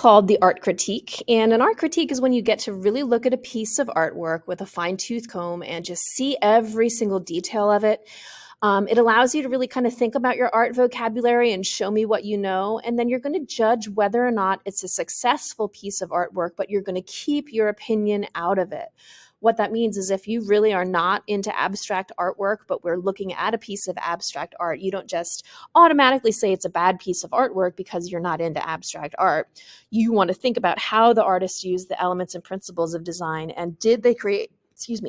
called the art critique. And an art critique is when you get to really look at a piece of artwork with a fine-tooth comb and just see every single detail of it. It allows you to really kind of think about your art vocabulary and show me what you know. And then you're going to judge whether or not it's a successful piece of artwork, but you're going to keep your opinion out of it. What that means is if you really are not into abstract artwork, but we're looking at a piece of abstract art, you don't just automatically say it's a bad piece of artwork because you're not into abstract art. You want to think about how the artist used the elements and principles of design, and did they create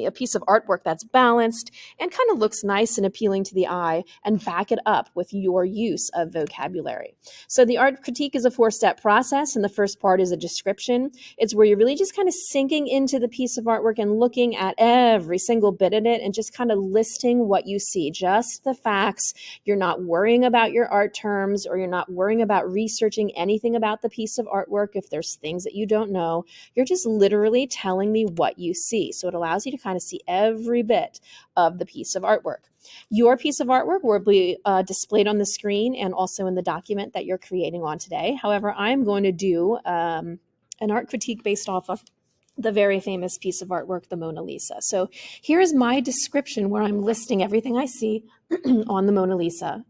a piece of artwork that's balanced and kind of looks nice and appealing to the eye, and back it up with your use of vocabulary. So the art critique is a 4-step process, and the first part is a description. It's where you're really just kind of sinking into the piece of artwork and looking at every single bit in it and just kind of listing what you see, just the facts. You're not worrying about your art terms, or you're not worrying about researching anything about the piece of artwork if there's things that you don't know. You're just literally telling me what you see. So it allows you to kind of see every bit of the piece of artwork. Your piece of artwork will be displayed on the screen and also in the document that you're creating on today. However, I'm going to do an art critique based off of the very famous piece of artwork, the Mona Lisa. So here's my description where I'm listing everything I see on the Mona Lisa.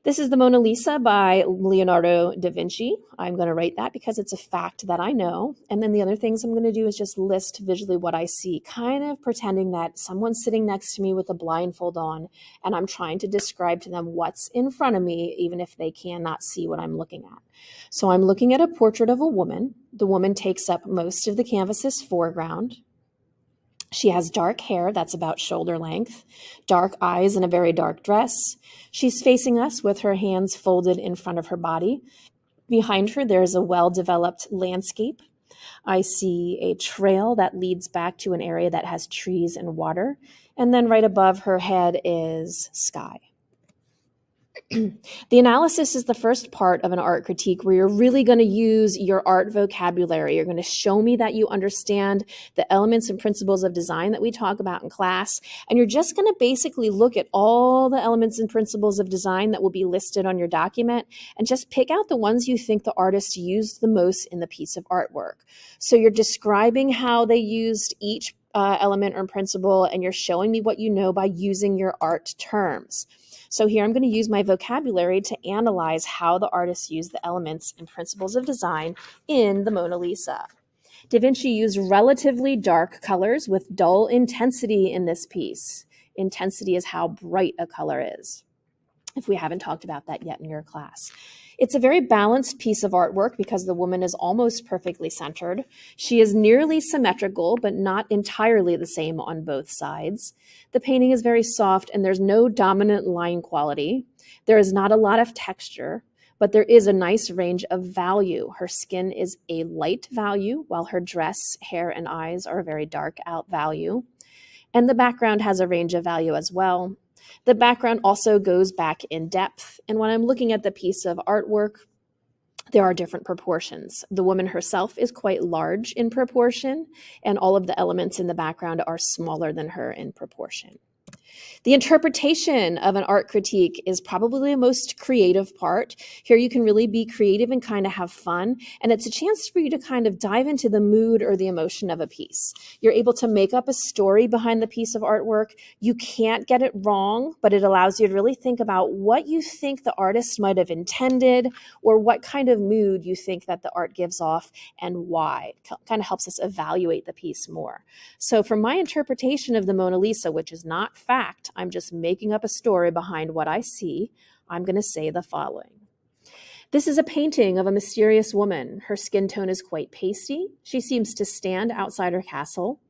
This is the Mona Lisa by Leonardo da Vinci. I'm going to write that because it's a fact that I know. And then the other things I'm going to do is just list visually what I see, kind of pretending that someone's sitting next to me with a blindfold on, and I'm trying to describe to them what's in front of me, even if they cannot see what I'm looking at. So I'm looking at a portrait of a woman. The woman takes up most of the canvas's foreground. She has dark hair that's about shoulder length, dark eyes, and a very dark dress. She's facing us with her hands folded in front of her body. Behind her, there's a well-developed landscape. I see a trail that leads back to an area that has trees and water. And then right above her head is sky. The analysis is the first part of an art critique where you're really going to use your art vocabulary. You're going to show me that you understand the elements and principles of design that we talk about in class. And you're just going to basically look at all the elements and principles of design that will be listed on your document and just pick out the ones you think the artist used the most in the piece of artwork. So you're describing how they used each element or principle, and you're showing me what you know by using your art terms. So here I'm going to use my vocabulary to analyze how the artist used the elements and principles of design in the Mona Lisa. Da Vinci used relatively dark colors with dull intensity in this piece. Intensity is how bright a color is, if we haven't talked about that yet in your class. It's a very balanced piece of artwork because the woman is almost perfectly centered. She is nearly symmetrical, but not entirely the same on both sides. The painting is very soft, and there's no dominant line quality. There is not a lot of texture, but there is a nice range of value. Her skin is a light value, while her dress, hair, and eyes are a very dark out value. And the background has a range of value as well. The background also goes back in depth. And when I'm looking at the piece of artwork, there are different proportions. The woman herself is quite large in proportion, and all of the elements in the background are smaller than her in proportion. The interpretation of an art critique is probably the most creative part. Here you can really be creative and kind of have fun, and it's a chance for you to kind of dive into the mood or the emotion of a piece. You're able to make up a story behind the piece of artwork. You can't get it wrong, but it allows you to really think about what you think the artist might have intended, or what kind of mood you think that the art gives off and why. It kind of helps us evaluate the piece more. So for my interpretation of the Mona Lisa, which is not fact, I'm just making up a story behind what I see, I'm going to say the following. This is a painting of a mysterious woman. Her skin tone is quite pasty. She seems to stand outside her castle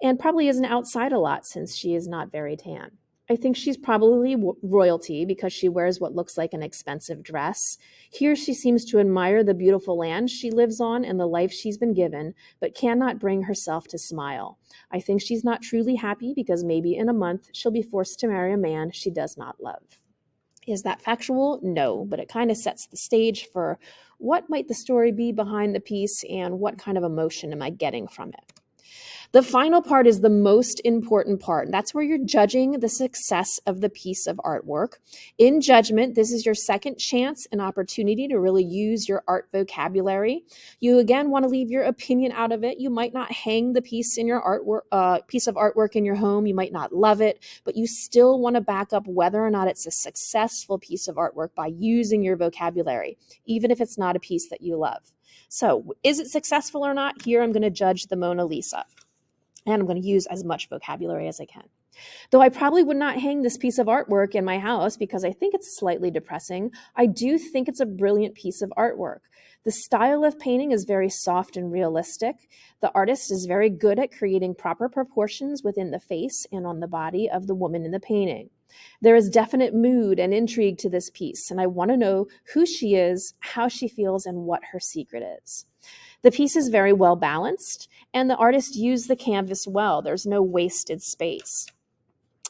and probably isn't outside a lot since she is not very tan. I think she's probably royalty because she wears what looks like an expensive dress. Here she seems to admire the beautiful land she lives on and the life she's been given, but cannot bring herself to smile. I think she's not truly happy because maybe in a month she'll be forced to marry a man she does not love. Is that factual? No, but it kind of sets the stage for what might the story be behind the piece and what kind of emotion am I getting from it. The final part is the most important part. That's where you're judging the success of the piece of artwork. In judgment, this is your second chance and opportunity to really use your art vocabulary. You again want to leave your opinion out of it. You might not hang the piece in your artwork, piece of artwork in your home. You might not love it, but you still want to back up whether or not it's a successful piece of artwork by using your vocabulary, even if it's not a piece that you love. So, is it successful or not? Here, I'm going to judge the Mona Lisa. And I'm going to use as much vocabulary as I can. Though I probably would not hang this piece of artwork in my house because I think it's slightly depressing, I do think it's a brilliant piece of artwork. The style of painting is very soft and realistic. The artist is very good at creating proper proportions within the face and on the body of the woman in the painting. There is definite mood and intrigue to this piece, and I want to know who she is, how she feels, and what her secret is. The piece is very well balanced, and the artist used the canvas well. There's no wasted space.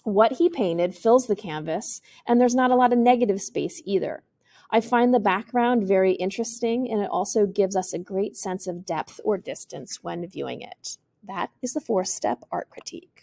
What he painted fills the canvas, and there's not a lot of negative space either. I find the background very interesting, and it also gives us a great sense of depth or distance when viewing it. That is the 4-step art critique.